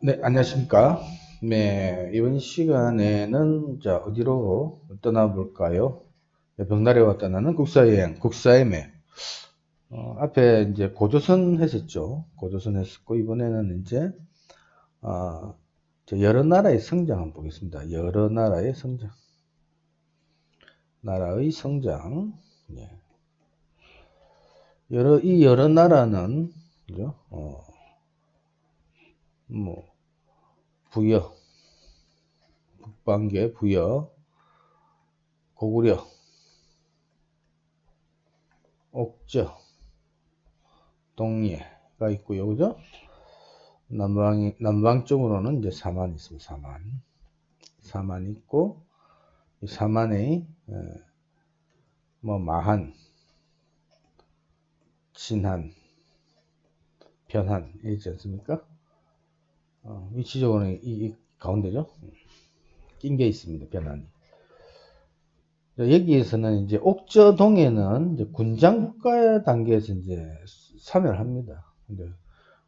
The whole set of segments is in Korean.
네, 안녕하십니까. 네, 이번 시간에는 자, 어디로 떠나볼까요? 네, 병나라와 떠나는 국사여행, 국사의매. 앞에 이제 고조선 했었죠. 고조선 했었고, 이번에는 이제, 어, 여러 나라의 성장 한번 보겠습니다. 여러 나라의 성장. 나라의 성장. 예. 이 여러 나라는, 그죠? 뭐, 부여, 북방계, 부여, 고구려, 옥저, 동예가 있고요. 그죠? 남방 쪽으로는 이제 사만 있습니다. 사만. 사만 있고, 이 사만의, 뭐, 마한, 진한, 변한, 있지 않습니까? 위치적으로는 이 가운데죠. 낀 게 있습니다. 변한이. 여기에서는 이제 옥저동에는 이제 군장국가 단계에서 이제 사멸합니다. 근데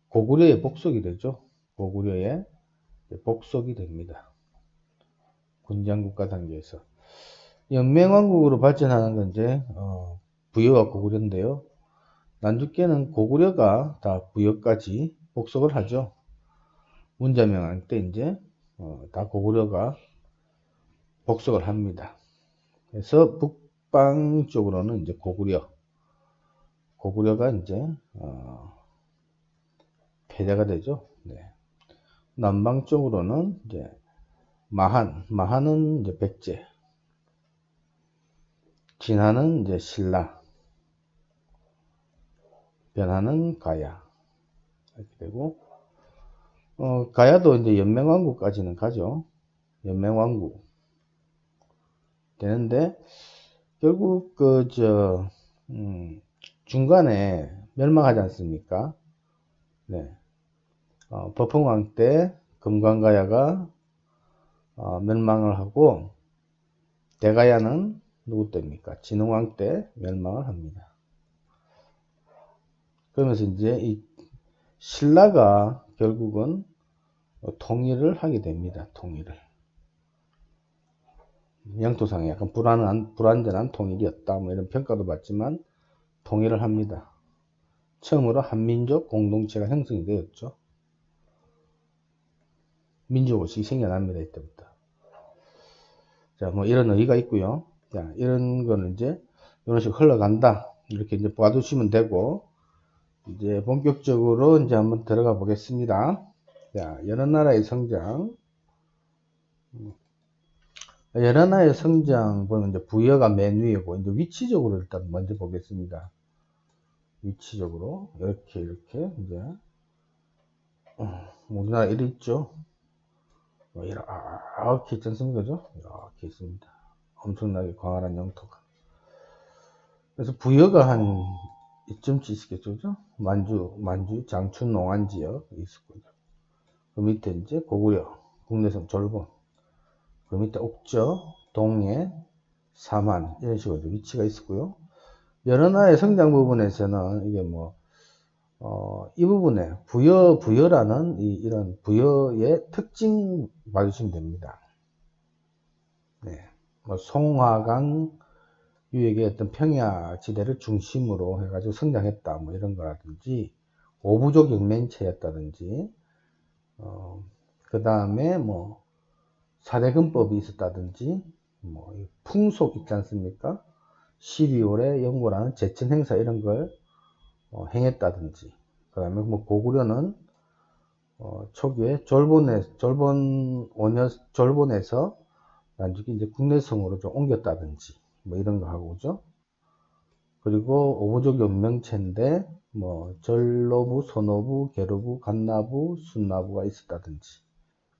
고구려의 복속이 되죠. 고구려의 복속이 됩니다. 군장국가 단계에서. 연맹왕국으로 발전하는 건 이제, 부여와 고구려인데요. 난주께는 고구려가 다 부여까지 복속을 하죠. 문자명왕 때 이제, 다 고구려가 복속을 합니다. 그래서 북방 쪽으로는 이제 고구려가 이제, 패자가 되죠. 네. 남방 쪽으로는 이제 마한은 이제 백제, 진한은 이제 신라, 변한은 가야. 이렇게 되고, 가야도 이제 연맹왕국까지는 가죠. 연맹왕국. 되는데, 결국, 중간에 멸망하지 않습니까? 네. 법흥왕 때 금강가야가, 멸망을 하고, 대가야는 누구 때입니까? 진흥왕 때 멸망을 합니다. 그러면서 이제 이 신라가 결국은 통일을 하게 됩니다. 통일을. 영토상에 약간 불완전한 통일이었다. 뭐 이런 평가도 받지만 통일을 합니다. 처음으로 한민족 공동체가 형성이 되었죠. 민족의식이 생겨납니다. 이때부터. 자, 뭐 이런 의의가 있고요. 자, 이런 거는 이제 이런 식으로 흘러간다. 이렇게 이제 봐두시면 되고, 이제 본격적으로 이제 한번 들어가 보겠습니다. 자, 여러 나라의 성장. 여러 나라의 성장 보면 이제 부여가 맨 위이고, 이제 위치적으로 일단 먼저 보겠습니다. 위치적으로. 이렇게 이제, 우리나라 이리 있죠. 이렇게 있지 않습니까? 그죠? 이렇게 있습니다. 엄청나게 광활한 영토가. 그래서 부여가 한 이쯤치 있겠죠? 그죠? 만주, 장춘, 농안 지역 있을 거죠. 그 밑에 이제 고구려, 국내성 졸본. 그 밑에 옥저, 동해, 사만, 이런 식으로 위치가 있었고요. 여러 나라의 성장 부분에서는 이게 뭐, 이 부분에 부여라는 이런 부여의 특징 봐주시면 됩니다. 네. 뭐 송화강 유역의 어떤 평야 지대를 중심으로 해가지고 성장했다. 뭐 이런 거라든지, 오부족 영맹체였다든지, 그 다음에 뭐, 사대금법이 있었다든지, 뭐, 풍속 있지 않습니까? 12월에 연고라는 제천 행사 이런 걸 행했다든지, 그 다음에 뭐 고구려는 초기에 졸본에서 난죽이 이제 국내성으로 좀 옮겼다든지, 뭐 이런 거 하고, 그죠? 그리고 오부족 연명체인데, 뭐, 절로부, 소노부, 계로부, 간나부, 순나부가 있었다든지,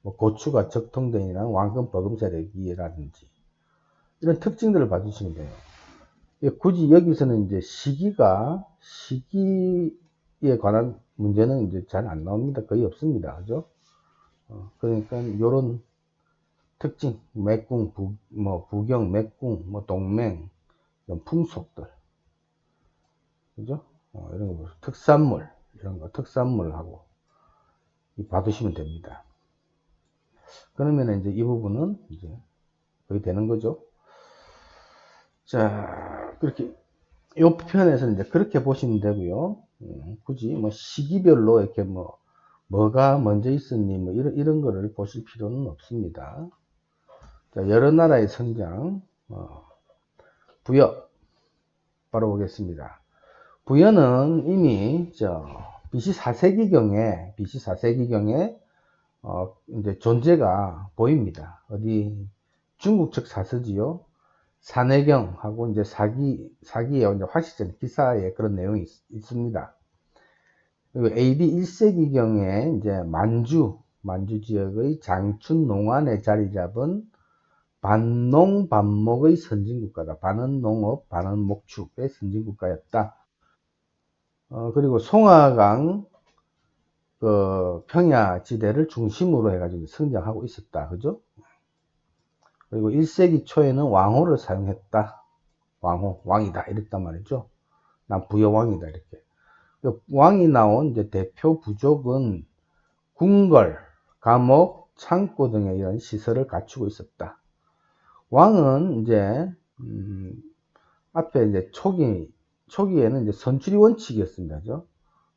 뭐, 고추가 적통된이나 왕금 버금 세력이라든지, 이런 특징들을 봐주시면 돼요. 굳이 여기서는 이제 시기에 관한 문제는 이제 잘 안 나옵니다. 거의 없습니다. 그죠? 그러니까, 요런 특징, 맥궁, 부경, 맥궁, 뭐, 동맹, 이런 풍속들. 그죠? 이런 거, 특산물, 이런 거, 특산물하고. 봐두시면 됩니다. 그러면 이제 이 부분은 이제 거의 되는 거죠. 자, 그렇게, 이 편에서는 이제 그렇게 보시면 되고요. 굳이 뭐 시기별로 이렇게 뭐가 먼저 있었니, 뭐 이런 거를 보실 필요는 없습니다. 자, 여러 나라의 성장, 부여, 바로 보겠습니다. 부여는 이미, BC 4세기경에, 이제 존재가 보입니다. 어디, 중국 측 사서지요. 산해경하고 이제 사기의 이제 화시전 기사에 그런 내용이 있습니다. 그리고 AD 1세기경에 이제 만주 지역의 장춘 농안에 자리 잡은 반농 반목의 선진국가다. 반은 농업, 반은 목축의 선진국가였다. 그리고 송화강 그 평야 지대를 중심으로 해가지고 성장하고 있었다. 그죠? 그리고 1세기 초에는 왕호를 사용했다. 왕이다. 이랬단 말이죠. 난 부여왕이다. 이렇게. 왕이 나온 이제 대표 부족은 궁궐, 감옥, 창고 등의 이런 시설을 갖추고 있었다. 왕은 이제, 앞에 이제 초기에는 이제 선출이 원칙이었습니다. 그죠?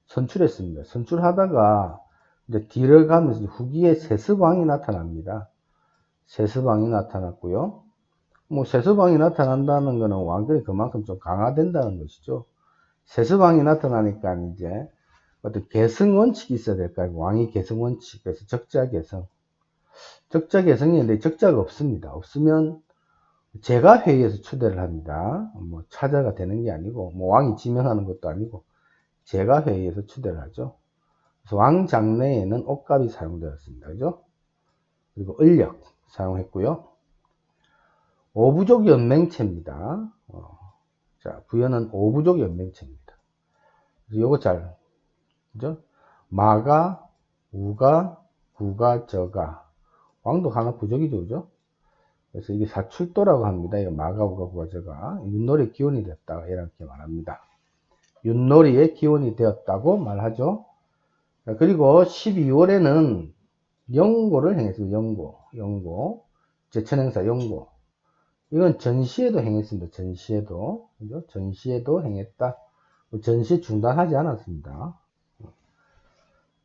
선출했습니다. 선출하다가 이제 뒤를 가면서 후기에 세습왕이 나타납니다. 세습왕이 나타났고요. 뭐 세습왕이 나타난다는 것은 왕권이 그만큼 좀 강화된다는 것이죠. 세습왕이 나타나니까 이제 어떤 계승 원칙이 있어야 될까요? 왕이 계승 원칙. 그래서 적자 계승. 적자 계승이 있는데 적자가 없습니다. 없으면 제가 회의에서 초대를 합니다. 뭐 차자가 되는 게 아니고, 뭐 왕이 지명하는 것도 아니고, 제가 회의에서 초대를 하죠. 그래서 왕 장내에는 옷값이 사용되었습니다. 그죠? 그리고 을력 사용했고요. 오부족 연맹체입니다. 자, 부여는 오부족 연맹체입니다. 요거 잘, 그죠? 마가, 우가, 구가, 저가. 왕도 하나 부족이죠, 그죠? 그래서 이게 사출도라고 합니다. 이거 마가, 우가, 구가, 저가. 윷놀이 기원이 됐다. 이렇게 말합니다. 윷놀이의 기원이 되었다고 말하죠. 그리고 12월에는 영고를 행했습니다. 영고. 제천행사 영고. 이건 전시에도 행했습니다. 전시에도. 그죠? 전시에도 행했다. 전시 중단하지 않았습니다.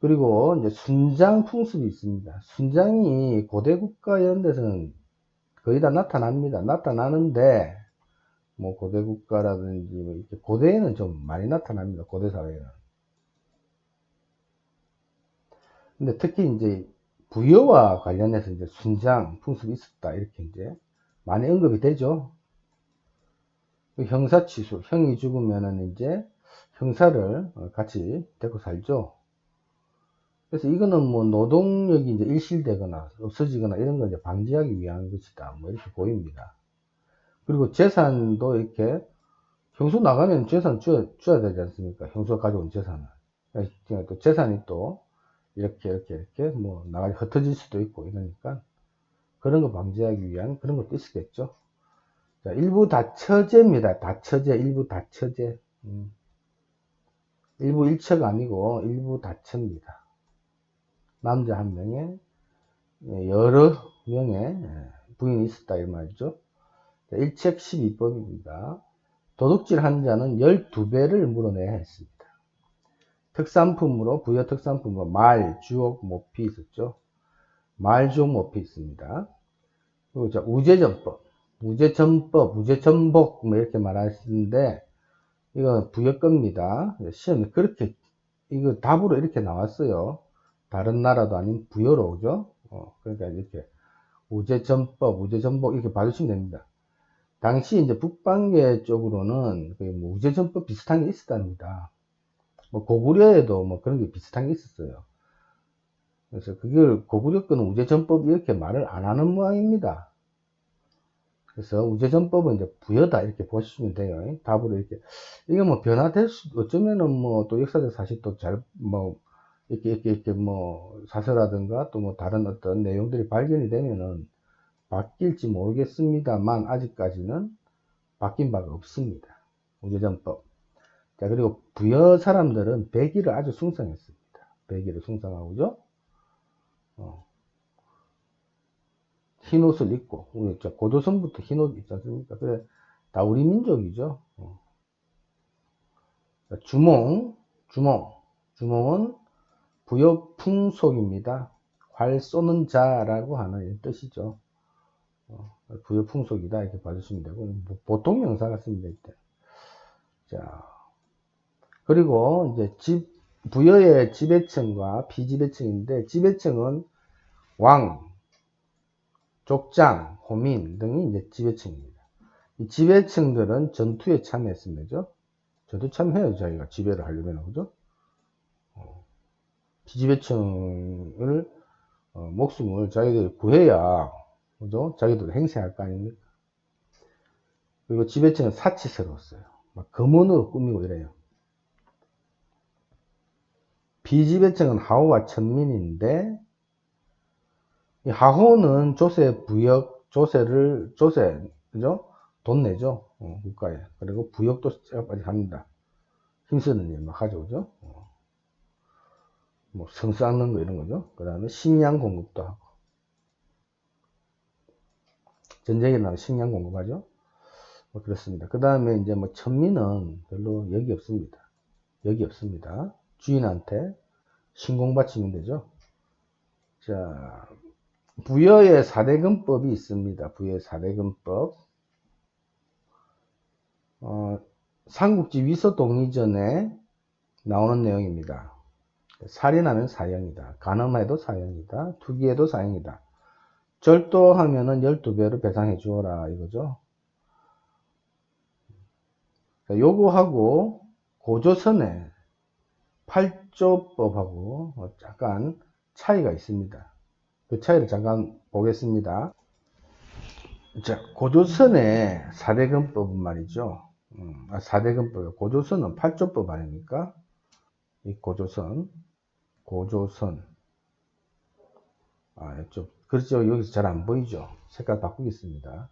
그리고 이제 순장 풍습이 있습니다. 순장이 고대 국가 이런 데서는 거의 다 나타납니다. 나타나는데, 뭐 고대 국가라든지 뭐 이렇게 고대에는 좀 많이 나타납니다. 고대 사회에는. 근데 특히 이제 부여와 관련해서 이제 순장 풍습이 있었다. 이렇게 이제 많이 언급이 되죠. 형사 취소, 형이 죽으면은 이제 형사를 같이 데리고 살죠. 그래서 이거는 뭐 노동력이 이제 일실되거나 없어지거나 이런 걸 이제 방지하기 위한 것이다. 뭐 이렇게 보입니다. 그리고 재산도 이렇게 형수 나가면 재산 줘야 되지 않습니까? 형수가 가져온 재산을. 또 재산이 또 이렇게 뭐 나가서 흩어질 수도 있고 이러니까 그런 거 방지하기 위한 그런 것도 있었겠죠. 자, 일부 다처제입니다. 다처제, 일부 다처제. 일부 일처가 아니고 일부 다처입니다. 남자 한 명에 여러 명의 부인이 있었다 이 말이죠. 일책 12법입니다. 도둑질 한 자는 12배를 물어내야 했습니다. 특산품으로 부여 특산품으로 말, 주옥, 모피 있었죠. 말, 주옥, 모피 있습니다. 그리고 자, 우제전법, 우제전복 뭐 이렇게 말하시는데 이거 부여 겁니다. 시험에 그렇게 이거 답으로 이렇게 나왔어요. 다른 나라도 아닌 부여로 오죠. 그러니까 이렇게 우제전법, 우제전복 이렇게 봐주시면 됩니다. 당시 이제 북방계 쪽으로는 뭐 우제전법 비슷한 게 있었답니다. 뭐 고구려에도 뭐 그런 게 비슷한 게 있었어요. 그래서 그걸 고구려 거는 우제전법 이렇게 말을 안 하는 모양입니다. 그래서 우제전법은 이제 부여다 이렇게 보시면 돼요. 답으로 이렇게 이게 뭐 변화될 수 어쩌면은 뭐 또 역사적 사실도 잘 뭐 이렇게 뭐 사서라든가 또 뭐 다른 어떤 내용들이 발견이 되면은 바뀔지 모르겠습니다만 아직까지는 바뀐 바가 없습니다. 우제전법. 자, 그리고 부여 사람들은 백의를 아주 숭상했습니다. 백의를 숭상하고죠. 흰 옷을 입고, 우리 고조선부터 흰 옷 입지 않습니까? 그래, 다 우리 민족이죠. 주몽은 부여 풍속입니다. 활 쏘는 자라고 하는 뜻이죠. 부여 풍속이다 이렇게 봐주시면 되고, 뭐 보통 명사 같습니다. 이때. 자, 그리고 이제 부여의 지배층과 비지배층인데, 지배층은 왕, 족장, 호민 등이 이제 지배층입니다. 이 지배층들은 전투에 참여했습니다. 저도 참여해요. 자기가 지배를 하려면, 그죠? 비지배층을, 목숨을 자기들이 구해야, 그죠? 자기들 행세할 거 아닙니까? 그리고 지배층은 사치스러웠어요. 막 금원으로 꾸미고 이래요. 비지배층은 하호와 천민인데, 이 하호는 조세 부역, 조세, 그죠? 돈 내죠? 국가에. 그리고 부역도 제각까지 합니다. 힘쓰는 일 막 하죠, 그죠? 뭐, 성 쌓는 거 이런 거죠. 그 다음에 식량 공급도 하고. 전쟁에 나면 식량 공급하죠. 뭐, 그렇습니다. 그 다음에 이제 뭐, 천민은 별로 여기 없습니다. 여기 없습니다. 주인한테 신공 바치면 되죠. 자, 부여의 4대금법이 있습니다. 부여의 4대금법. 삼국지 위서동의전에 나오는 내용입니다. 살인하면 사형이다. 간음해도 사형이다. 투기해도 사형이다. 절도하면은 12배로 배상해 주어라 이거죠. 요거하고 고조선의 8조법하고 약간 차이가 있습니다. 그 차이를 잠깐 보겠습니다. 자, 고조선의 4대금법은 말이죠. 4대금법, 고조선은 8조법 아닙니까? 이 고조선. 좀, 그렇죠. 여기서 잘 안 보이죠? 색깔 바꾸겠습니다.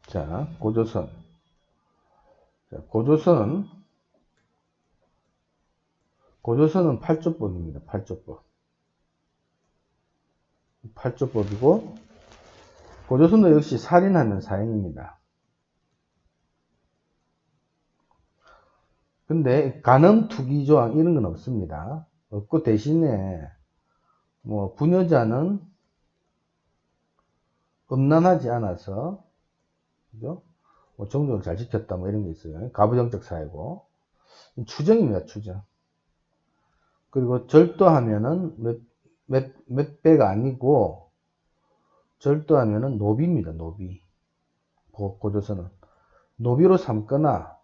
자, 고조선. 자, 고조선은 8조법입니다. 8조법. 8조법이고, 고조선도 역시 살인하면 사형입니다. 근데 간음 투기 조항 이런 건 없습니다. 없고 대신에 뭐 부녀자는 음란하지 않아서, 그죠? 뭐 정조를 잘 지켰다 뭐 이런 게 있어요. 가부장적 사회고. 추정입니다. 추정. 그리고 절도하면은 몇 배가 아니고, 절도하면은 노비입니다. 노비. 고조선은 노비로 삼거나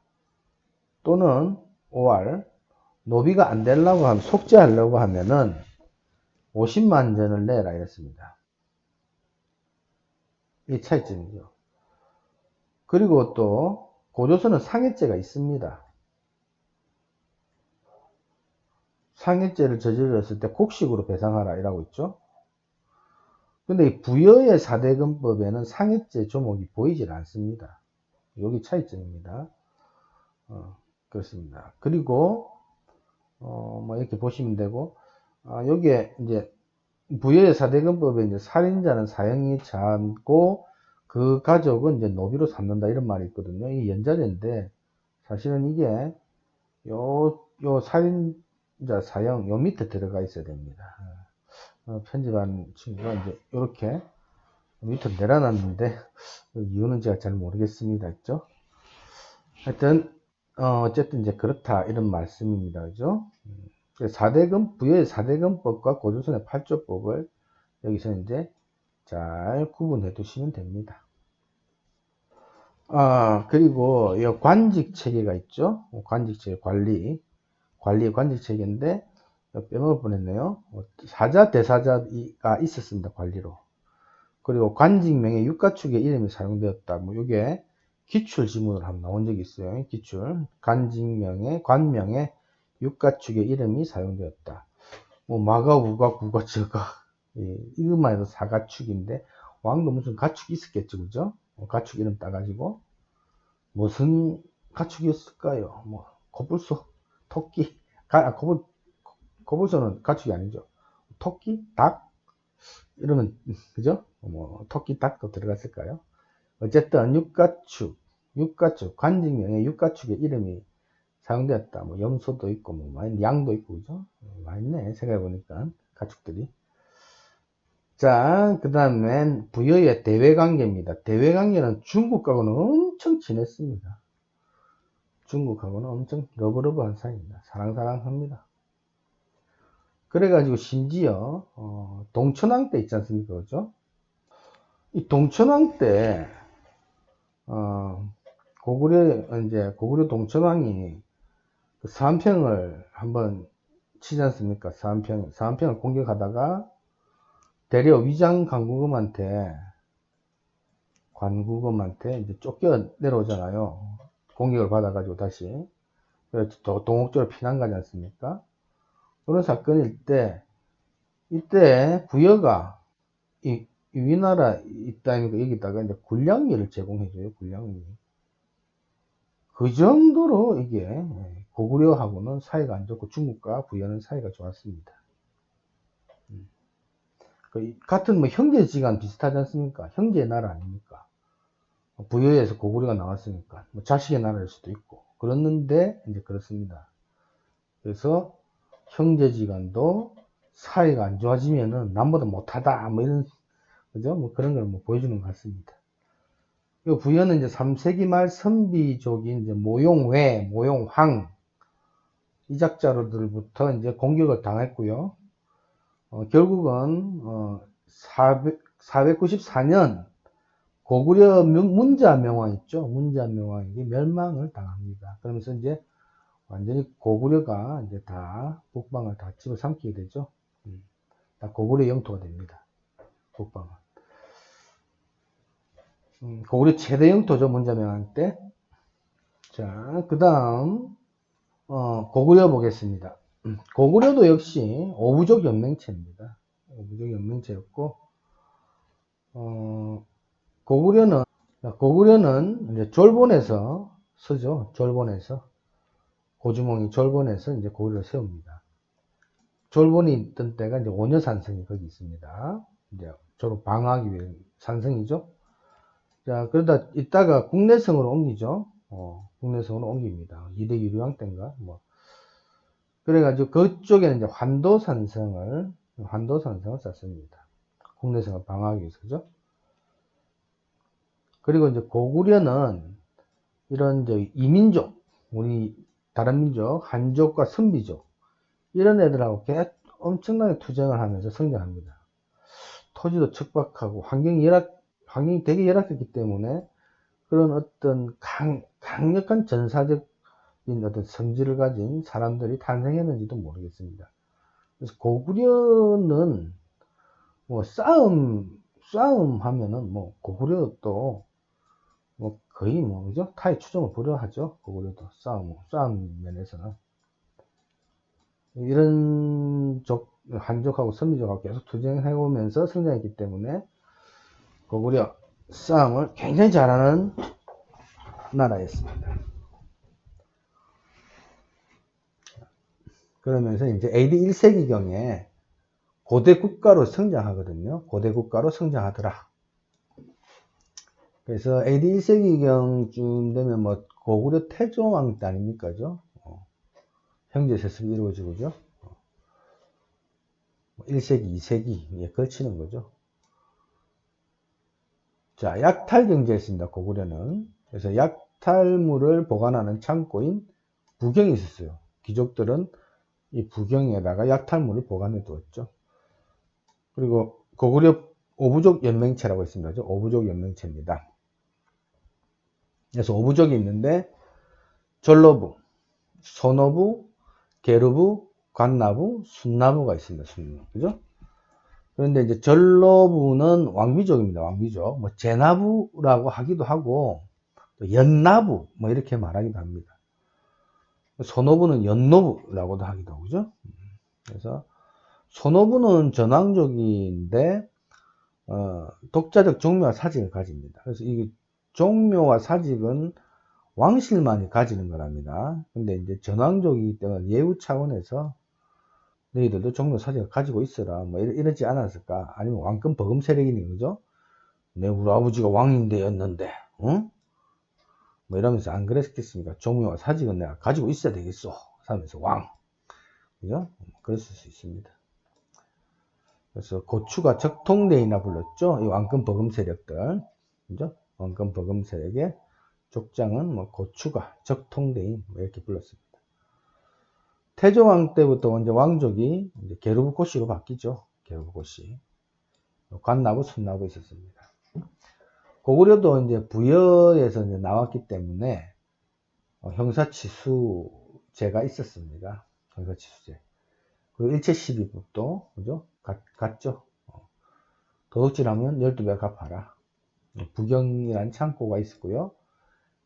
또는 5알, 노비가 안 되려고 하면, 속죄하려고 하면은 50만 전을 내라 이랬습니다. 이 차이점이죠. 그리고 또 고조선은 상해죄가 있습니다. 상해죄를 저질렀을 때 곡식으로 배상하라 이라고 있죠. 근데 이 부여의 4대금법에는 상해죄 조목이 보이질 않습니다. 여기 차이점입니다. 그렇습니다. 그리고 뭐 이렇게 보시면 되고, 여기에 이제 부여의 4대금법에 이제 살인자는 사형이 참고 그 가족은 이제 노비로 삼는다 이런 말이 있거든요. 이 연자제인데 사실은 이게 요 살인자 사형 요 밑에 들어가 있어야 됩니다. 편집한 친구가 이제 이렇게 밑으로 내려놨는데 이유는 제가 잘 모르겠습니다. 그죠? 하여튼 어쨌든 이제 그렇다 이런 말씀입니다. 그죠? 부여의 4대금법과 고조선의 8조법을 여기서 이제 잘 구분해 두시면 됩니다. 그리고 이 관직 체계가 있죠. 관직 체계, 관리의 관직 체계인데 빼먹을 뻔했네요. 사자, 대사자가 있었습니다. 관리로. 그리고 관직명의 육가축의 이름이 사용되었다. 뭐 이게 기출 지문으로 한번 나온 적이 있어요. 기출 관명의 육가축의 이름이 사용되었다. 뭐 마가, 우가, 구가, 저가 이것만 해도 사가축인데 왕도 무슨 가축이 있었겠죠, 그죠? 가축 이름 따가지고 무슨 가축이었을까요? 뭐 거불소, 토끼, 거불소는 가축이 아니죠. 토끼, 닭, 이러면, 그죠? 뭐, 토끼, 닭도 들어갔을까요? 어쨌든, 육가축, 관직명에 육가축의 이름이 사용되었다. 뭐, 염소도 있고, 뭐, 양도 있고, 그죠? 많이 있네. 생각해보니까, 가축들이. 자, 그 다음엔 부여의 대외관계입니다. 대외관계는 중국하고는 엄청 친했습니다. 중국하고는 엄청 러브러브한 사이입니다. 사랑사랑합니다. 그래가지고 심지어 동천왕 때 있지 않습니까? 그죠? 이 동천왕 때 고구려 동천왕이 그 서한평을 한번 치지 않습니까? 서한평을 공격하다가 대려 위장 관구검한테 이제 쫓겨 내려오잖아요. 공격을 받아가지고 다시. 그래서 동옥조로 피난 가지 않습니까? 그런 사건일 때, 이때 부여가 이 위나라 있다니까 여기다가 이제 군량미를 제공해줘요. 군량미. 그 정도로 이게 고구려하고는 사이가 안 좋고 중국과 부여는 사이가 좋았습니다. 같은 뭐 형제지간 비슷하지 않습니까? 형제의 나라 아닙니까? 부여에서 고구려가 나왔으니까 뭐 자식의 나라일 수도 있고 그랬는데 이제 그렇습니다. 그래서 형제지간도 사이가 안 좋아지면은 남보다 못하다 뭐 이런 그죠? 뭐 그런 걸 뭐 보여주는 것 같습니다. 이 부여는 이제 3세기 말 선비족인 이제 모용회, 모용황 이 작자로들부터 이제 공격을 당했고요. 결국은 494년 고구려 문자명왕 있죠? 문자명왕에게 멸망을 당합니다. 그러면서 이제 완전히 고구려가 이제 다 북방을 다 집어삼키게 되죠. 다 고구려 영토가 됩니다. 북방은. 고구려 최대 영토죠. 문자명왕 때. 자, 그 다음 고구려 보겠습니다. 고구려도 역시 오부족 연맹체입니다. 오부족 연맹체였고 고구려는 이제 졸본에서 쓰죠. 졸본에서 고주몽이 졸본에서 이제 고구려를 세웁니다. 졸본이 있던 때가 이제 오녀산성이 거기 있습니다. 이제 졸본 방어하기 위해 산성이죠. 자, 그러다 있다가 국내성으로 옮기죠. 국내성으로 옮깁니다. 이대 유리왕 때인가, 뭐. 그래가지고 그쪽에는 이제 환도산성을 쌓습니다. 국내성을 방어하기 위해서, 그죠? 그리고 이제 고구려는 이런 이제 이민족, 우리 다른 민족, 한족과 선비족, 이런 애들하고 엄청나게 투쟁을 하면서 성장합니다. 토지도 척박하고 환경이 되게 열악했기 때문에 그런 어떤 강력한 전사적인 어떤 성질을 가진 사람들이 탄생했는지도 모르겠습니다. 그래서 고구려는 뭐 싸움 하면은 뭐 고구려도 뭐 거의 뭐 그죠? 타의 추종을 불허하죠. 고구려도 싸움 면에서는 이런 한족하고 선비족하고 계속 투쟁해 오면서 성장했기 때문에 고구려 싸움을 굉장히 잘하는 나라였습니다. 그러면서 이제 AD 1세기경에 고대 국가로 성장하거든요. 고대 국가로 성장하더라. 그래서 AD 1세기경쯤 되면 뭐 고구려 태종왕 때 아닙니까? 형제 세습이 이루어지고, 그죠? 1세기, 2세기에 걸치는 거죠. 자, 약탈 경제였습니다. 고구려는. 그래서 약탈물을 보관하는 창고인 부경이 있었어요. 귀족들은 이 부경에다가 약탈물을 보관해 두었죠. 그리고 고구려 오부족 연맹체라고 있습니다. 오부족 연맹체입니다. 그래서 오부족이 있는데 전로부, 소노부, 계루부, 관나부, 순나부가 있습니다. 순나부. 그죠? 그런데 이제 전로부는 왕비족입니다. 왕비족. 뭐 제나부라고 하기도 하고 연나부 뭐 이렇게 말하기도 합니다. 소노부는 연노부라고도 하기도 하고, 그죠? 그래서 소노부는 전왕족인데 독자적 종묘와 사직을 가집니다. 그래서 이 종묘와 사직은 왕실만이 가지는 거랍니다. 근데 이제 전왕족이기 때문에 예우 차원에서 너희들도 종묘 사직을 가지고 있어라. 뭐 이러지 않았을까? 아니면 왕권 버금 세력이니, 그죠? 우리 아버지가 왕인데였는데, 응? 뭐 이러면서 안 그랬겠습니까? 종묘와 사직은 내가 가지고 있어야 되겠어. 하면서 왕. 그죠? 그랬을 수 있습니다. 그래서 고추가 적통대이나 불렀죠. 이 왕권 버금 세력들. 그죠? 왕권 버금 세력의 족장은 뭐 고추가 적통대인 뭐 이렇게 불렀습니다. 태조왕 때부터 이제 왕족이 이제 계루부고씨로 바뀌죠. 계루부고씨. 관나부, 순나부 있었습니다. 고구려도 이제 부여에서 이제 나왔기 때문에 형사치수제가 있었습니다. 형사치수제. 그리고 일체12법도 그죠? 같죠. 도둑질하면 12배 갚아라. 부경이라는 창고가 있었고요.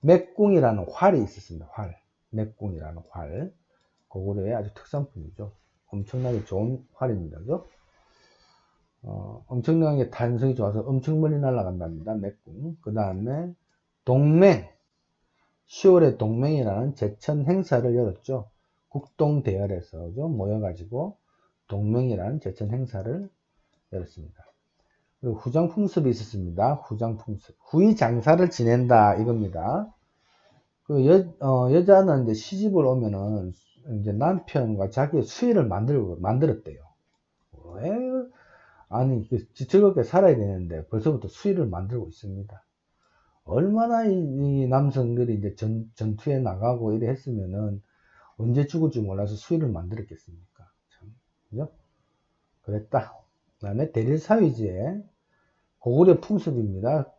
맥궁이라는 활이 있었습니다. 활. 맥궁이라는 활. 고구려의 아주 특산품이죠. 엄청나게 좋은 활입니다. 그죠? 엄청나게 탄성이 좋아서 엄청 멀리 날아간답니다. 맥궁. 그 다음에 동맹. 10월에 동맹이라는 제천 행사를 열었죠. 국동대열에서 그죠? 모여가지고 동맹이라는 제천 행사를 열었습니다. 그리고 후장풍습이 있었습니다. 후장풍습. 후이 장사를 지낸다 이겁니다. 그 여자는 이제 시집을 오면은 이제 남편과 자기의 수의를 만들었대요. 왜? 아니, 즐겁게 살아야 되는데 벌써부터 수의를 만들고 있습니다. 얼마나 이 남성들이 이제 전투에 나가고 이래 했으면은 언제 죽을지 몰라서 수의를 만들었겠습니까? 참, 그죠? 그랬다. 그 다음에 대릴사위제. 고구려 풍습입니다.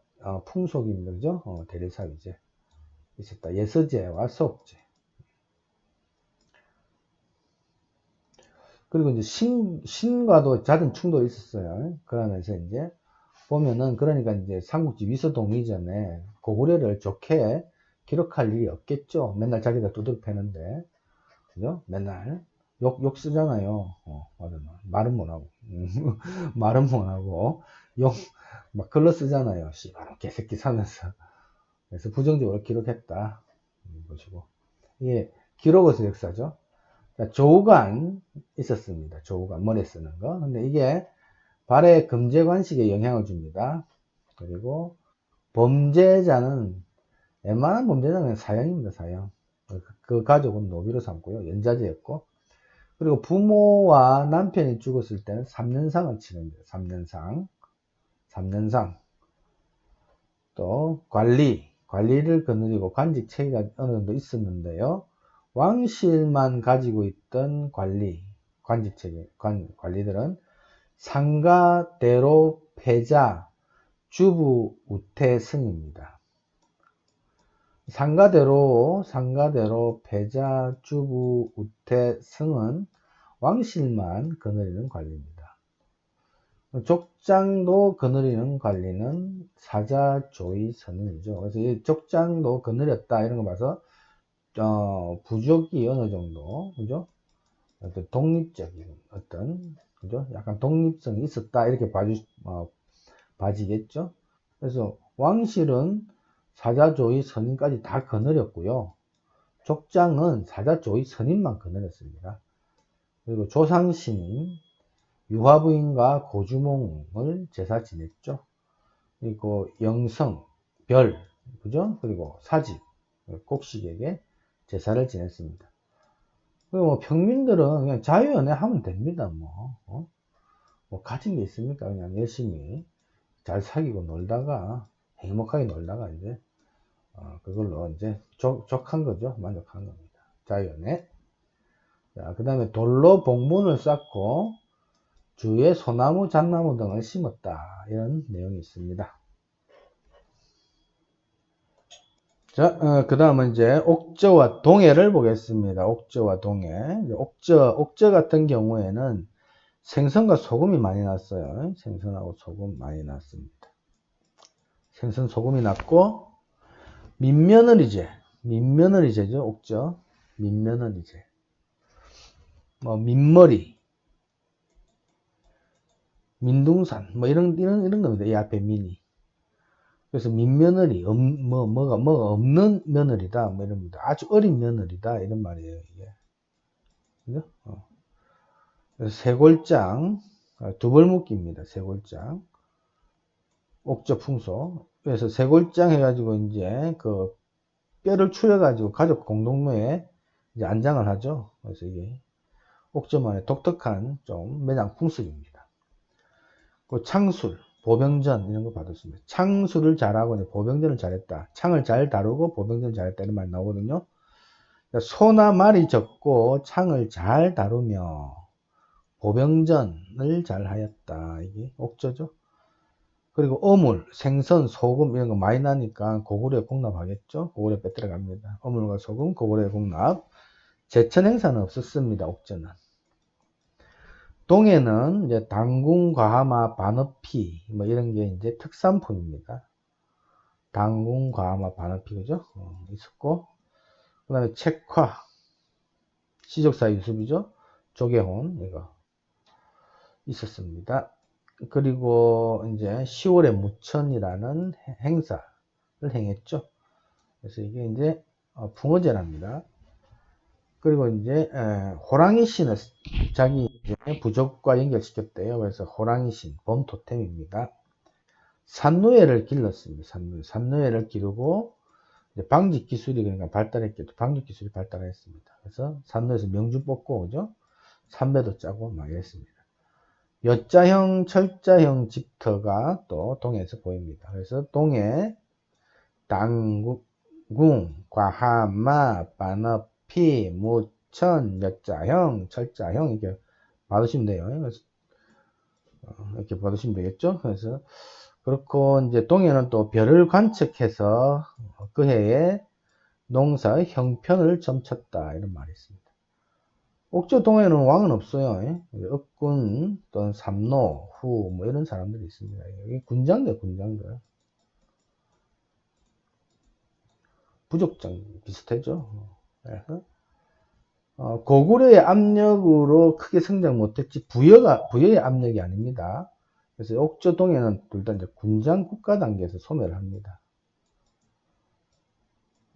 풍속입니다. 그죠? 대릴사위제. 있었다. 예서제와 수업제. 그리고 이제 신과도 잦은 충돌이 있었어요. 그러면서 이제 보면은 그러니까 이제 삼국지 위서동 이전에 고구려를 좋게 기록할 일이 없겠죠. 맨날 자기가 두드러 패는데, 그죠? 맨날 욕 쓰잖아요. 맞아. 말은 못하고. 말은 못하고, 막 글로 쓰잖아요. 씨발, 개새끼 사면서. 그래서 부정적으로 기록했다. 보시고. 이게 기록어서 역사죠. 조우관 있었습니다. 조우관, 머리 쓰는 거. 근데 이게 발의 금제관식에 영향을 줍니다. 그리고 범죄자는, 웬만한 범죄자는 사형입니다. 사형. 그 가족은 노비로 삼고요. 연자제였고. 그리고 부모와 남편이 죽었을 때는 3년상을 치릅니다. 3년상. 3년상. 또 관리를 거느리고 관직 체계가 어느 정도 있었는데요. 왕실만 가지고 있던 관직 체계, 관리들은 상가대로 패자 주부 우태승입니다. 상가대로 패자 주부 우태승은 왕실만 거느리는 관리입니다. 족장도 거느리는 관리는 사자조의 선임이죠. 그래서 이 족장도 거느렸다 이런 거 봐서 부족이 어느 정도, 그죠? 어떤 독립적인 그죠? 약간 독립성이 있었다 이렇게 봐지겠죠. 그래서 왕실은 사자조의 선임까지 다 거느렸고요. 족장은 사자조의 선임만 거느렸습니다. 그리고 조상신인 유화부인과 고주몽을 제사 지냈죠. 그리고 영성, 별, 그죠? 그리고 사직, 곡식에게 제사를 지냈습니다. 그리고 뭐 평민들은 그냥 자유연애 하면 됩니다. 뭐 가진 게 있습니까? 그냥 열심히 잘 사귀고 놀다가 행복하게 놀다가 이제 그걸로 이제 족한 거죠. 만족한 겁니다. 자유연애. 자, 그 다음에 돌로 봉문을 쌓고 주위에 소나무, 잣나무 등을 심었다. 이런 내용이 있습니다. 자, 그 다음은 이제 옥저와 동해를 보겠습니다. 옥저와 동해. 옥저 같은 경우에는 생선과 소금이 많이 났어요. 생선하고 소금 많이 났습니다. 생선, 소금이 났고, 민며느리제죠, 옥저. 민며느리제. 민머리. 민둥산, 이런 겁니다. 이 앞에 민이. 그래서 민며느리, 뭐가 없는 며느리다, 이럽니다. 아주 어린 며느리다, 이런 말이에요, 이게. 그죠? 쇄골장, 두벌묶기입니다. 쇄골장. 옥저 풍소. 그래서 쇄골장 해가지고 이제 그 뼈를 추려가지고 가족 공동묘에 이제 안장을 하죠. 그래서 이게 옥저만의 독특한 좀 매장 풍습입니다. 그 창술, 보병전 이런 거 받았습니다. 창술을 잘하고 이제 보병전을 잘했다. 창을 잘 다루고 보병전을 잘했다 이런 말 나오거든요. 소나 말이 적고 창을 잘 다루며 보병전을 잘 하였다. 이게 옥저죠. 그리고 어물, 생선, 소금 이런 거 많이 나니까 고구려에 공납하겠죠. 고구려에 빼들어갑니다. 어물과 소금, 고구려에 공납. 제천 행사는 없었습니다. 옥저는. 동해는 이제 당궁, 과하마, 반어피 뭐 이런 게 이제 특산품입니다. 당궁, 과하마, 반어피 그죠? 있었고, 그다음에 책화, 시족사 유습이죠. 조계혼 이거 있었습니다. 그리고 이제 10월에 무천이라는 행사를 행했죠. 그래서 이게 이제 붕어제랍니다. 그리고 이제 호랑이 신을 자기 부족과 연결시켰대요. 그래서 호랑이 신, 봄 토템입니다. 산노예를 길렀습니다. 산노예를 기르고 이제 방직 기술이 그러니까 발달했겠죠. 방직 기술이 발달했습니다. 그래서 산노에서 명주 뽑고 오죠. 삼배도 짜고 막 이랬습니다. 여자형, 철자형 집터가 또 동해에서 보입니다. 그래서 동해, 당궁, 과하마, 반어피, 무천, 여자형, 철자형 이렇게 받으시면 돼요. 그래서 이렇게 받으시면 되겠죠. 그래서 그렇고 이제 동해는 또 별을 관측해서 그 해에 농사의 형편을 점쳤다 이런 말이 있습니다. 옥저 동해는 왕은 없어요. 억군 또는 삼노, 후 뭐 이런 사람들이 있습니다. 여기 군장들 부족장 비슷하죠. 그래서 고구려의 압력으로 크게 성장 못했지 부여의 압력이 아닙니다. 그래서 옥저 동해는 둘 다 이제 군장 국가 단계에서 소멸을 합니다.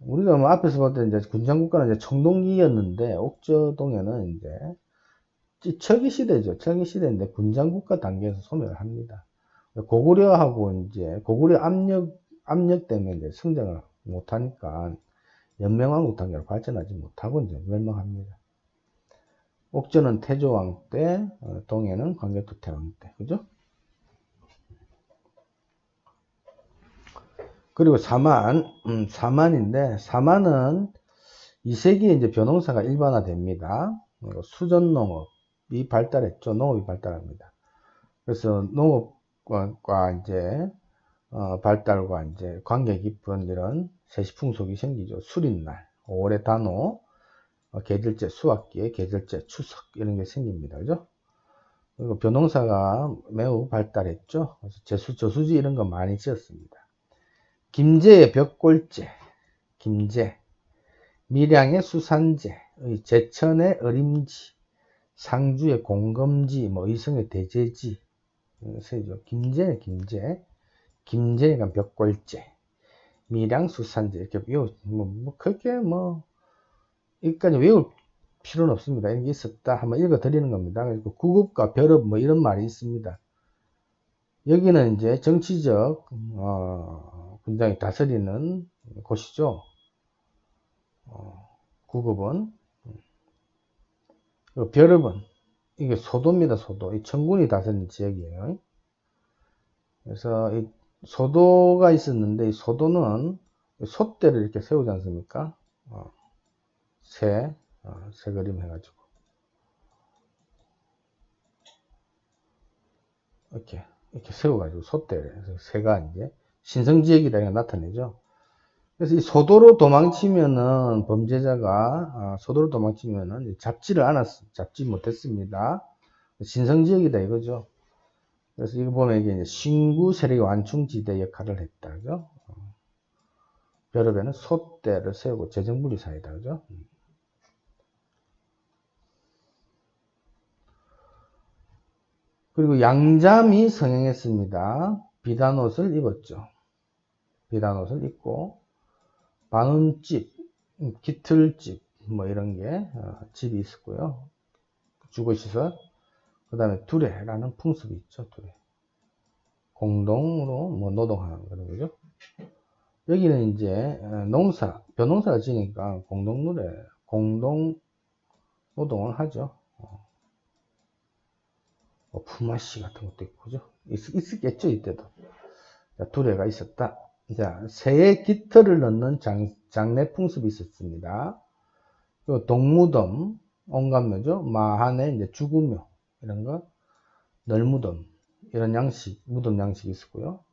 우리가 뭐 앞에서 볼 때 이제 군장 국가는 이제 청동기였는데 옥저 동해는 이제 철기 시대죠. 철기 시대인데 군장 국가 단계에서 소멸을 합니다. 고구려하고 이제 고구려 압력 때문에 이제 성장을 못하니까 연명왕국 단계로 발전하지 못하고 이제 멸망합니다. 옥저는 태조왕 때, 동해는 광개토태왕 때, 그죠? 그리고 사만인데, 사만은 2세기에 이제 벼농사가 일반화됩니다. 수전농업이 발달했죠. 농업이 발달합니다. 그래서 농업과 이제, 발달과 이제 관계 깊은 이런 세시풍속이 생기죠. 수린날, 5월의 단오, 계절제, 수학기에 계절제, 추석 이런 게 생깁니다. 그죠? 그리고 벼농사가 매우 발달했죠. 그래서 저수지 이런 거 많이 지었습니다. 김제의 벽골제, 김제, 밀양의 수산제, 제천의 어림지, 상주의 공검지, 뭐 의성의 대제지, 세죠. 김제가 벽골제, 밀양 수산제 이렇게 그렇게 여기까지 외울 필요는 없습니다. 이런 게 있었다 한번 읽어 드리는 겁니다. 그리고 구급과 벼럽 뭐 이런 말이 있습니다. 여기는 이제 정치적 군장이 다스리는 곳이죠. 구급은 벼럽은 이게 소도입니다. 소도. 이 청군이 다스리는 지역이에요. 그래서 이 소도가 있었는데 이 소도는 솥대를 이렇게 세우지 않습니까? 새 그림 해가지고 이렇게 세워가지고 솥대를 새가 이제 신성지역이다 이런 걸 나타내죠. 그래서 이 소도로 도망치면은 범죄자가 소도로 도망치면은 잡지 못했습니다. 신성지역이다 이거죠. 그래서 이거 보면 이게 이제 신구 세력의 완충지대 역할을 했다, 그죠? 벼럽에는 솥대를 세우고 재정분리 사이다, 그죠? 그리고 양잠이 성행했습니다. 비단옷을 입었죠. 비단옷을 입고 반운집, 기틀집 뭐 이런 게 집이 있었고요. 주거시설. 그 다음에 두레라는 풍습이 있죠. 두레. 공동으로 뭐 노동하는 그런 거죠. 여기는 이제 벼농사를 지니까 공동 노동을 하죠. 뭐 품앗이 같은 것도 있고, 그죠? 있었겠죠, 이때도. 자, 두레가 있었다. 자, 새에 깃털을 넣는 장례 풍습이 있었습니다. 그리고 동무덤, 온감묘죠. 마한에 이제 주구묘, 이런 거, 널무덤, 이런 무덤 양식이 있었고요.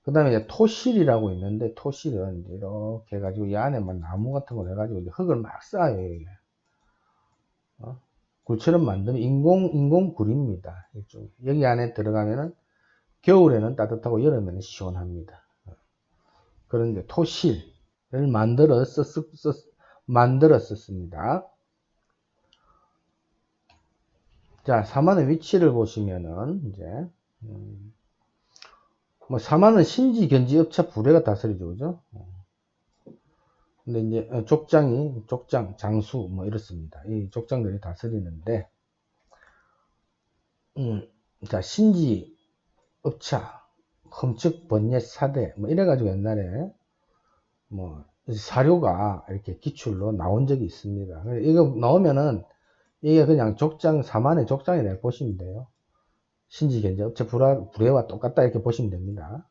그 다음에 이제 토실이라고 있는데, 토실은 이제 이렇게 해가지고 이 안에만 나무 같은 걸 해가지고 이제 흙을 막 쌓아요, 이게. 굴처럼 만드는 인공굴입니다. 여기 안에 들어가면은 겨울에는 따뜻하고 여름에는 시원합니다. 그런 이제 토실을 만들었었습니다. 자, 사만의 위치를 보시면은 이제 뭐 사만은 신지, 견지, 읍차, 부래가 다스리죠, 그죠? 근데 이제 족장, 장수 뭐 이렇습니다. 이 족장들이 다스리는데, 자, 신지, 읍차, 흠측, 번옛, 사대 뭐 이래가지고 옛날에 뭐 사료가 이렇게 기출로 나온 적이 있습니다. 이거 나오면은 이게 그냥 사만의 족장이라고 보시면 돼요. 신지, 견지, 읍차, 부래와 똑같다 이렇게 보시면 됩니다.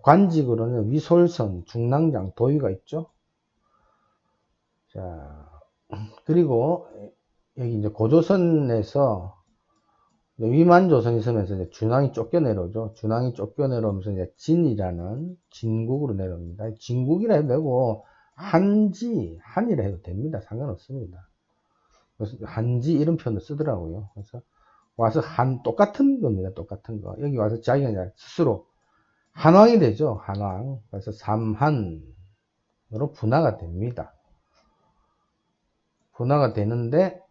관직으로는 위솔선, 중랑장, 도위가 있죠. 자, 그리고 여기 이제 고조선에서 위만조선이 있으면서 이제 준왕이 쫓겨내려오죠. 준왕이 쫓겨내려오면서 이제 진이라는 진국으로 내려옵니다. 진국이라 해도 되고 한이라 해도 됩니다. 상관없습니다. 그래서 한지 이런 표현을 쓰더라고요. 그래서 와서 똑같은 겁니다. 똑같은 거. 여기 와서 자기가 이제 스스로 한왕이 되죠. 한왕. 그래서 삼한으로 분화가 됩니다. 분화가 되는데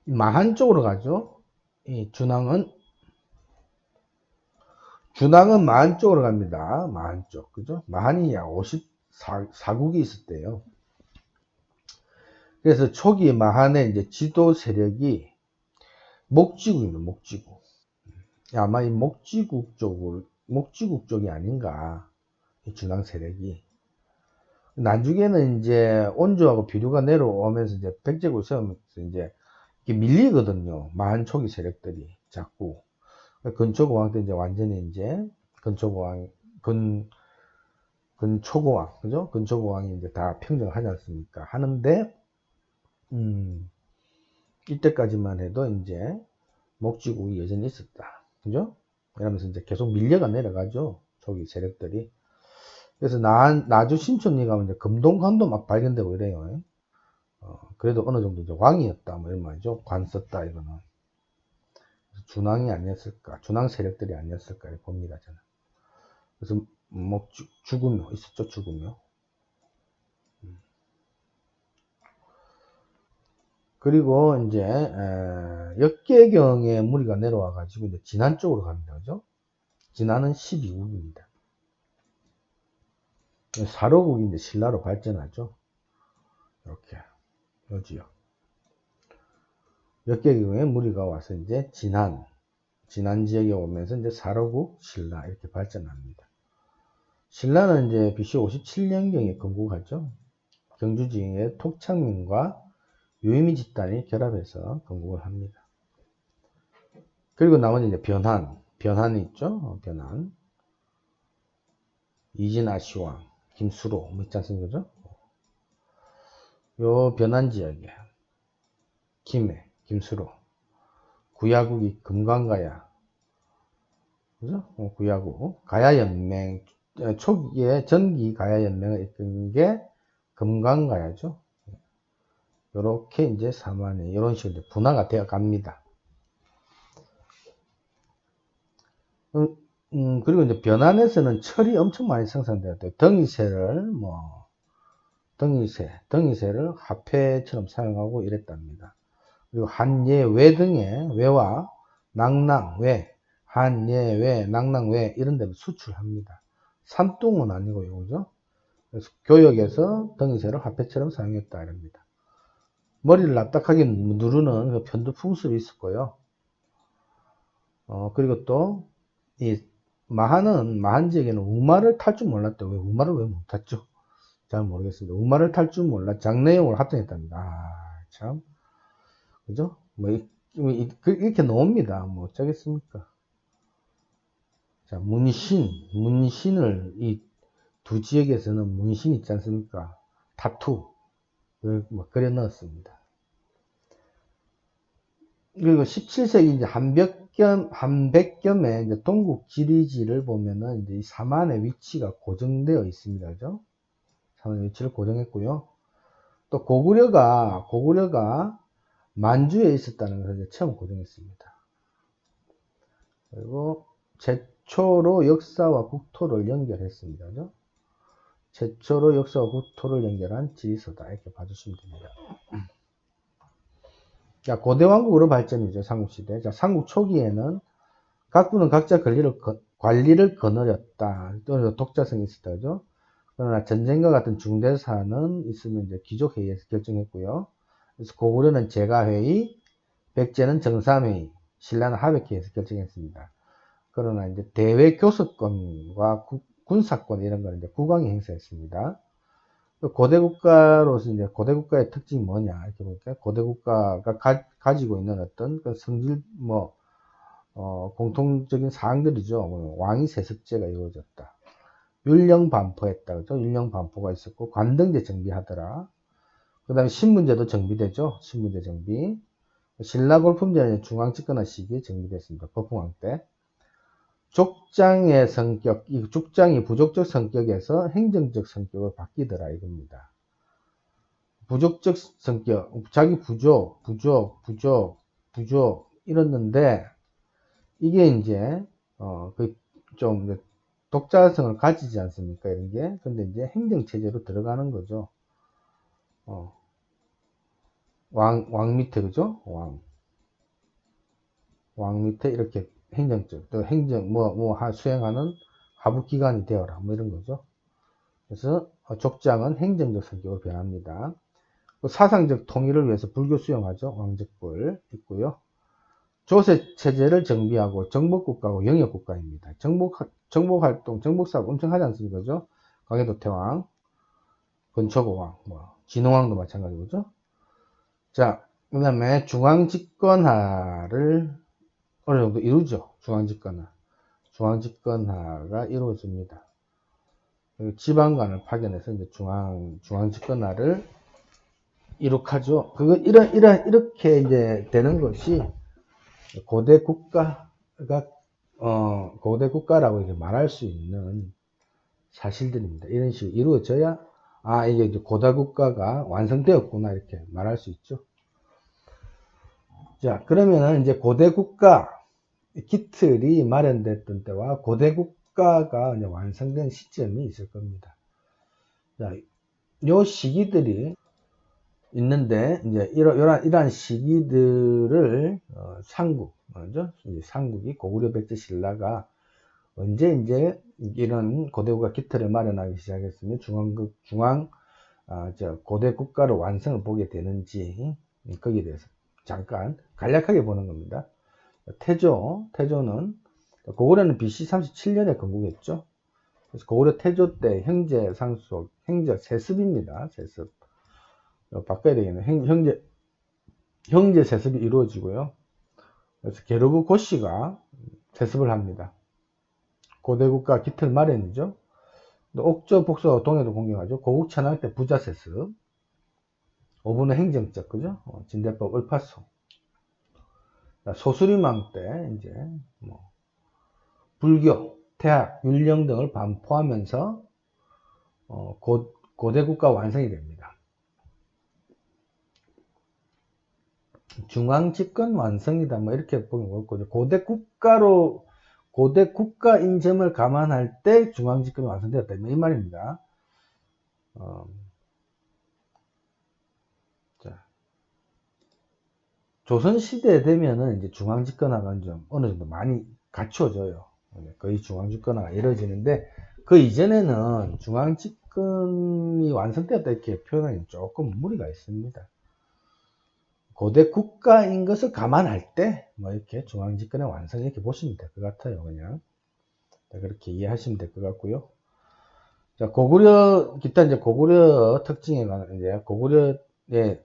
마한 쪽으로 가죠. 이 준왕은 마한 쪽으로 갑니다. 마한 쪽. 그죠? 마한이 약 54국이 있었대요. 그래서 초기 마한의 이제 지도 세력이 목지국입니다. 목지국. 아마 이 목지국 쪽이 아닌가. 이 준왕 세력이. 나중에는 이제 온조하고 비류가 내려오면서 이제 백제국을 세우면서 이제 이게 밀리거든요. 마한 초기 세력들이 자꾸. 근초고왕 때 이제 완전히 이제 근초고왕, 그죠? 근초고왕이 이제 다 평정을 하지 않습니까? 하는데, 이때까지만 해도 이제 목지국이 여전히 있었다. 그죠? 이러면서 이제 계속 밀려가 내려가죠. 초기 세력들이. 그래서 나주 신촌리 가면 이제 금동관도 막 발견되고 이래요. 그래도 어느 정도 이제 왕이었다. 뭐 이런 말이죠. 관 썼다, 이거는. 준왕이 아니었을까. 준왕 세력들이 아니었을까. 이렇게 봅니다, 저는. 그래서 뭐 주구묘 있었죠. 주구묘. 그리고 이제 역계경에 무리가 내려와 가지고 이제 진안 쪽으로 갑니다. 그죠? 진안은 12국입니다. 사로국이 이제 신라로 발전하죠. 이렇게 요 지역. 역계경에 무리가 와서 이제 진안 지역에 오면서 이제 사로국, 신라 이렇게 발전합니다. 신라는 이제 BC 57년경에 건국하죠. 경주지의 톡창민과 유의미 집단이 결합해서 건국을 합니다. 그리고 나머지 이제 변한이 있죠. 변한. 이진아시왕, 김수로 뭐 있지 않습니까? 요 변한 지역에 김해, 김수로, 구야국이 금강가야, 그죠? 구야국, 가야연맹, 초기에 전기 가야연맹을 이끈 게 금강가야죠. 요렇게 이제 사만에 이런 식으로 분화가 되어 갑니다. 그리고 이제 변안에서는 철이 엄청 많이 생산되었대요. 덩이새를 화폐처럼 사용하고 이랬답니다. 그리고 한예, 외 등의 외와 낭낭, 한예, 외, 낭낭, 외 이런 데를 수출합니다. 산뚱은 아니고요, 그죠? 그래서 교역에서 덩이새를 화폐처럼 사용했다 이럽니다. 머리를 납작하게 누르는 그 편두 풍습이 있었고요. 그리고 또, 이 마한 지역에는 우마를 탈 줄 몰랐대요. 왜 우마를 왜 못 탔죠? 잘 모르겠습니다. 우마를 탈 줄 몰라 장내용을 합성했답니다. 참. 그죠? 이렇게 나옵니다. 뭐 어쩌겠습니까? 자, 문신을 이 두 지역에서는 문신 있지 않습니까? 타투를 뭐 그려 넣었습니다. 그리고 17세기 이제 한백겸의 이제 동국 지리지를 보면은 이제 이 사만의 위치가 고정되어 있습니다. 그죠? 사만의 위치를 고정했고요. 또 고구려가 만주에 있었다는 것을 이제 처음 고정했습니다. 그리고 최초로 역사와 국토를 연결했습니다. 그죠? 최초로 역사와 국토를 연결한 지리서다. 이렇게 봐주시면 됩니다. 자, 고대왕국으로 발전이죠. 삼국시대. 자, 삼국 초기에는 각부는 각자 관리를 거느렸다. 또는 독자성이 있었다. 그죠? 그러나 전쟁과 같은 중대사는 있으면 이제 귀족회의에서 결정했고요. 그래서 고구려는 제가회의, 백제는 정삼회의, 신라는 하백회의에서 결정했습니다. 그러나 이제 대외 교섭권과 군사권 이런 거는 이제 국왕이 행사했습니다. 고대 국가로서 이제 고대 국가의 특징이 뭐냐 이렇게 볼까요? 고대 국가가 가지고 있는 어떤 그 성질 공통적인 사항들이죠. 왕위 세습제가 이루어졌다. 율령 반포했다. 그죠? 율령 반포가 있었고 관등제 정비하더라. 그 다음에 신문제도 정비되죠. 신문제 정비. 신라골품제는 중앙집권화 시기에 정비됐습니다. 법흥왕 때. 족장의 성격, 이 족장이 부족적 성격에서 행정적 성격을 바뀌더라 이겁니다. 부족적 성격, 자기 부족 이랬는데 이게 이제 좀 독자성을 가지지 않습니까? 이런 게. 근데 이제 행정체제로 들어가는 거죠. 왕 밑에, 그죠? 왕 밑에 이렇게 행정적, 또 수행하는 하부기관이 되어라. 뭐 이런 거죠. 그래서 족장은 행정적 성격으로 변합니다. 사상적 통일을 위해서 불교 수용하죠. 왕적불 있고요. 조세 체제를 정비하고 정복국가고 영역국가입니다. 정복활동, 정복사업 엄청 하지 않습니까? 그죠? 강해도 태왕, 건초고왕, 진흥왕도 마찬가지죠. 자, 그 다음에 중앙집권화를 어느 정도 이루죠. 중앙집권화가 이루어집니다. 지방관을 파견해서 이제 중앙집권화를 이룩하죠. 이렇게 이제 되는 것이 고대 국가라고 이렇게 말할 수 있는 사실들입니다. 이런 식으로 이루어져야, 이게 이제 고대 국가가 완성되었구나, 이렇게 말할 수 있죠. 자, 그러면은 이제 고대 국가 기틀이 마련됐던 때와 고대 국가가 이제 완성된 시점이 있을 겁니다. 자, 요 시기들이 있는데, 이제 이러한 시기들을 삼국이 고구려, 백제, 신라가 언제 이제 이런 고대국가 기틀을 마련하기 시작했으면 고대 국가로 완성을 보게 되는지 거기에 대해서 잠깐 간략하게 보는 겁니다. 태조는 고구려는 BC 37년에 건국했죠. 그래서 고구려 태조 때 형제 세습입니다. 세습. 바꿔야 되겠네. 형제 세습이 이루어지고요. 그래서 게르부 고씨가 세습을 합니다. 고대국가 기틀 마련이죠. 옥저, 복서, 동해도 공격하죠. 고국천왕 때 부자 세습. 오분은 행정적, 그죠? 진대법, 을파소. 소수림왕 때 이제 불교, 태학, 율령 등을 반포하면서 고대국가 완성이 됩니다. 중앙집권 완성이다. 이렇게 보면 옳고, 고대 국가인 점을 감안할 때 중앙집권이 완성되었다. 이 말입니다. 조선시대 되면은 이제 중앙집권화가 좀 어느 정도 많이 갖춰져요. 거의 중앙집권화가 이루어지는데, 그 이전에는 중앙집권이 완성되었다 이렇게 표현하기 조금 무리가 있습니다. 고대 국가인 것을 감안할 때, 뭐 이렇게 중앙집권의 완성 이렇게 보시면 될 것 같아요. 그냥. 그렇게 이해하시면 될 것 같고요. 자, 고구려, 기타 이제 고구려 특징에 관한, 이제 고구려에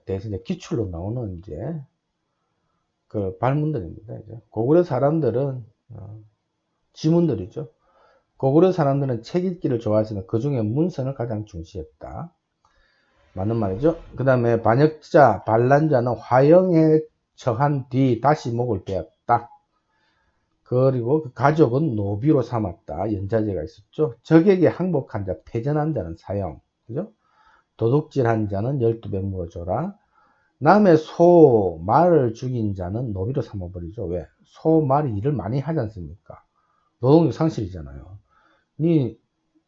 대해서 이제 기출로 나오는 이제 그 발문들입니다. 이제 고구려 사람들은, 지문들이죠. 고구려 사람들은 책 읽기를 좋아했으며 그 중에 문선을 가장 중시했다. 맞는 말이죠. 그 다음에 반역자, 반란자는 화형에 처한 뒤 다시 목을 베었다. 그리고 그 가족은 노비로 삼았다. 연자제가 있었죠. 적에게 항복한 자, 패전한 자는 사형. 그죠? 도둑질한 자는 12배 물어줘라. 남의 소, 말을 죽인 자는 노비로 삼아버리죠. 왜? 소, 말이 일을 많이 하지 않습니까? 노동력 상실이잖아요.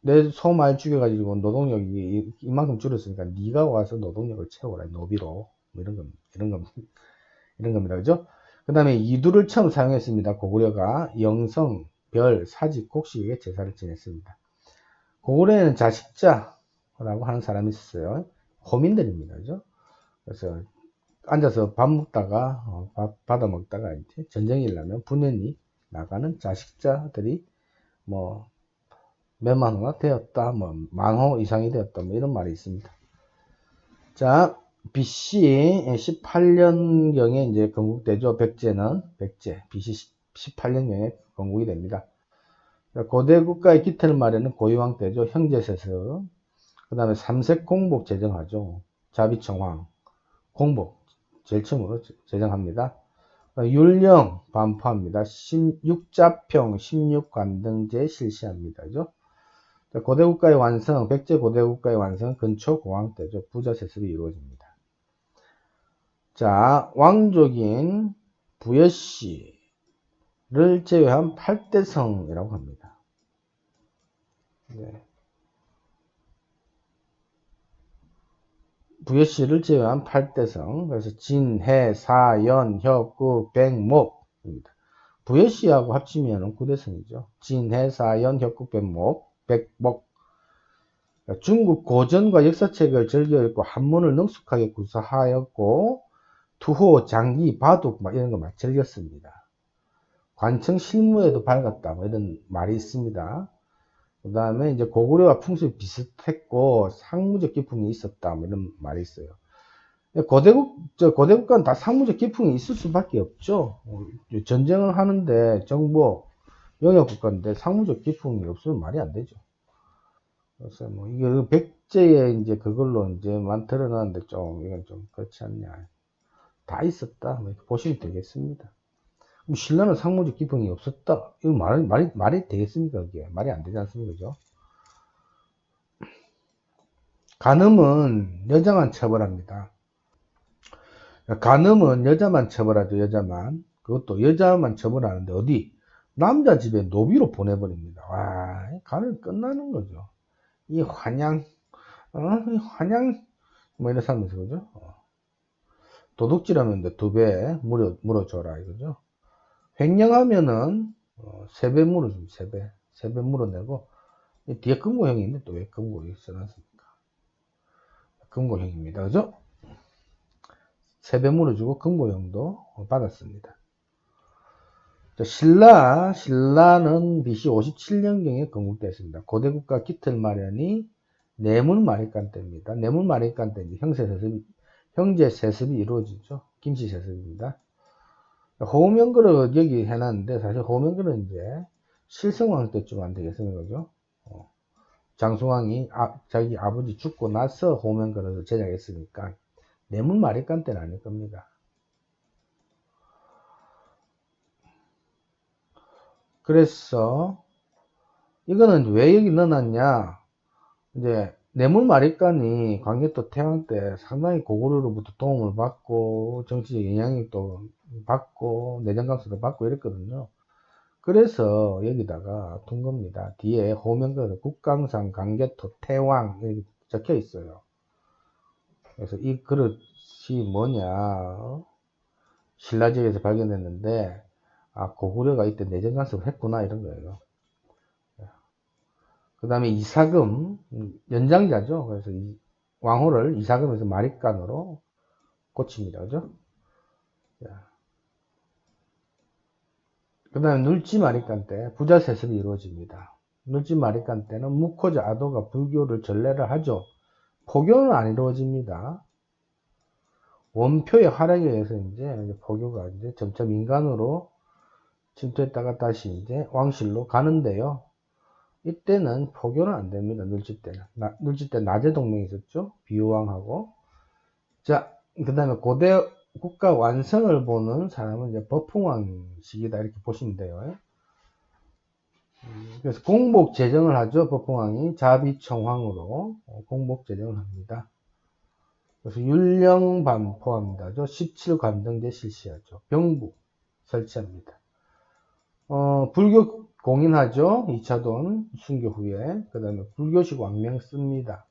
내 소, 말 죽여가지고 노동력이 이만큼 줄었으니까 네가 와서 노동력을 채워라. 노비로. 뭐 이런 겁니다. 그죠? 그 다음에 이두를 처음 사용했습니다. 고구려가 영성, 별, 사직, 곡식에게 제사를 지냈습니다. 고구려에는 자식자라고 하는 사람이 있었어요. 호민들입니다. 그죠? 그래서 앉아서 밥 먹다가 밥 받아 먹다가 이제 전쟁이 일어나면 분연히 나가는 자식자들이 뭐 몇만 호나 되었다, 뭐 만호 이상이 되었다, 뭐 이런 말이 있습니다. 자, BC 18년경에 이제 건국되죠. 백제 BC 18년경에 건국이 됩니다. 고대 국가의 기틀을 마련은 고유왕 때죠. 형제세습. 그 다음에 삼색 공복 제정하죠. 자비청왕 공복 제일 처음으로 제정합니다. 율령 반포합니다. 16자평 16관등제 실시합니다. 그죠? 고대국가의 완성, 백제 고대국가의 완성은 근초 고왕 때죠. 부자세습이 이루어집니다. 자, 왕족인 부여씨를 제외한 8대성이라고 합니다. 네. 부여씨를 제외한 8대성. 그래서 진, 해, 사, 연, 혁, 구, 백, 목입니다. 부여씨하고 합치면 9대성이죠. 진, 해, 사, 연, 혁, 구, 백, 목, 백목. 중국 고전과 역사책을 즐겨 읽고 한문을 능숙하게 구사하였고 투호, 장기, 바둑 막 이런 거 막 즐겼습니다. 관청 실무에도 밝았다 뭐 이런 말이 있습니다. 그 다음에 이제 고구려와 풍습이 비슷했고 상무적 기풍이 있었다 뭐 이런 말이 있어요. 고대국가는 다 상무적 기풍이 있을 수밖에 없죠. 전쟁을 하는데 정보 영역국가인데 상무적 기풍이 없으면 말이 안 되죠. 그래서 뭐 이게 백제에 이제 그걸로 이제 만들어놨는데 좀 이건 좀 그렇지 않냐. 다 있었다. 뭐 이렇게 보시면 되겠습니다. 그럼 신라는 상무적 기풍이 없었다. 이거 말이 되겠습니까? 그게 말이 안 되지 않습니까? 그죠? 간음은 여자만 처벌합니다. 간음은 여자만 처벌하죠. 여자만. 그것도 여자만 처벌하는데 어디? 남자 집에 노비로 보내버립니다. 와, 간음 끝나는 거죠. 이 환양, 이 환양, 뭐 이런 사람들, 그죠? 도둑질하면 2배 물어줘라, 이거죠. 횡령하면은, 3배 물어줍니다, 3배. 3배 물어내고, 뒤에 금고형이 있는데 또 왜 금고형이 써놨습니까? 금고형입니다, 그죠? 3배 물어주고 금고형도 받았습니다. 신라는 BC 57년경에 건국됐습니다. 고대국가 기틀 마련이 뇌물마리간 때입니다. 뇌물마리간 때 형제 세습이 이루어지죠. 김씨 세습입니다. 호명그릇 여기 해놨는데 사실 호명그릇은 이제 실성왕 때쯤 안 되겠습니까? 그죠? 장수왕이 자기 아버지 죽고 나서 호명그릇을 제작했으니까 뇌물마리간 때는 아닐 겁니다. 그래서 이거는 왜 여기 넣어놨냐? 이제 뇌물마리간이 광개토 태왕 때 상당히 고구려로부터 도움을 받고 정치적 영향력도 받고 내정감수도 받고 이랬거든요. 그래서 여기다가 둔 겁니다. 뒤에 호명그릇 국강상 광개토 태왕 이렇게 적혀 있어요. 그래서 이 그릇이 뭐냐? 신라지역에서 발견했는데 고구려가 이때 내정간섭을 했구나 이런 거예요. 그 다음에 이사금 연장자죠. 그래서 왕호를 이사금에서 마리간으로 고칩니다. 그죠? 그 다음에 눌지마리간 때 부자세습이 이루어집니다. 눌지마리간 때는 무코자 아도가 불교를 전례를 하죠. 포교는 안 이루어집니다. 원표의 활약에 의해서 이제 포교가 이제 점차 민간으로 침투했다가 다시 이제 왕실로 가는데요. 이때는 포교는 안 됩니다. 눌지 때는. 눌지 때 나제 동맹이 있었죠. 비유왕하고. 자, 그 다음에 고대 국가 완성을 보는 사람은 이제 버풍왕 시기다 이렇게 보시면 돼요. 그래서 공복 제정을 하죠. 버풍왕이 자비청황으로 공복 제정을 합니다. 그래서 율령반 포함니다. 17관등제 실시하죠. 병부 설치합니다. 불교 공인하죠. 2차돈 순교 후에. 그 다음에 불교식 왕명 씁니다.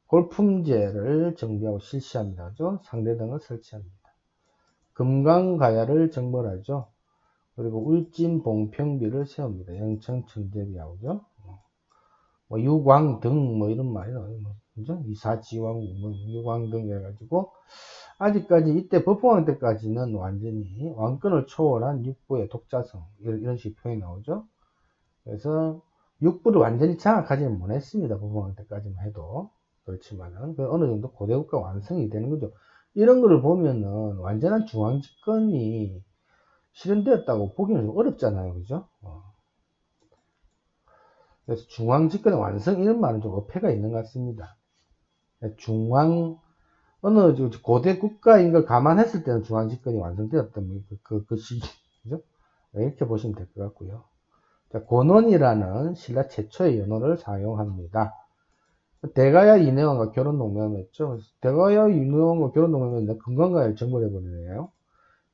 골품제를 정비하고 실시합니다. 상대등을 설치합니다. 금강가야를 정벌하죠. 그리고 울진봉평비를 세웁니다. 영천천제비하고죠. 뭐 유광등 뭐 이런 말이 나와요. 그죠? 이사지왕 뭐 유광등 해가지고 아직까지 이때 법봉왕 때까지는 완전히 왕권을 초월한 육부의 독자성 이런 식의 표현이 나오죠. 그래서 육부를 완전히 장악하지는 못했습니다. 법봉왕 때까지만 해도. 그렇지만은 어느 정도 고대국가 완성이 되는 거죠. 이런 거를 보면은 완전한 중앙집권이 실현되었다고 보기는 좀 어렵잖아요. 그죠? 그래서 중앙집권의 완성 이런 말은 좀 어폐가 있는 것 같습니다. 어느 고대 국가인 걸 감안했을 때는 중앙집권이 완성되었던 그 시기, 그죠? 이렇게 보시면 될 것 같고요. 자, 권원이라는 신라 최초의 연호를 사용합니다. 대가야 이내왕과 결혼 농명했죠. 대가야 이내왕과 결혼 농명했는데 금강가야를 정벌해버리네요.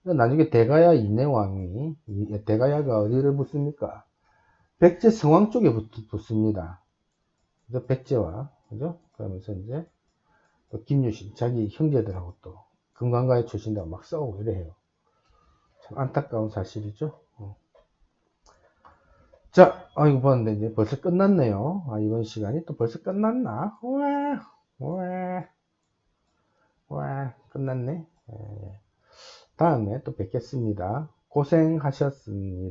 나중에 대가야 이내왕이 대가야가 어디를 붙습니까? 백제 성왕 쪽에 붙습니다. 그죠? 백제와 그죠? 그러면서 이제 또 김유신 자기 형제들하고 또 금강가야 출신들하고 막 싸우고 이래 해요. 참 안타까운 사실이죠. 자, 이거 봤는데 이제 벌써 끝났네요. 이번 시간이 또 벌써 끝났나? 와, 끝났네. 다음에 또 뵙겠습니다. 고생하셨습니다.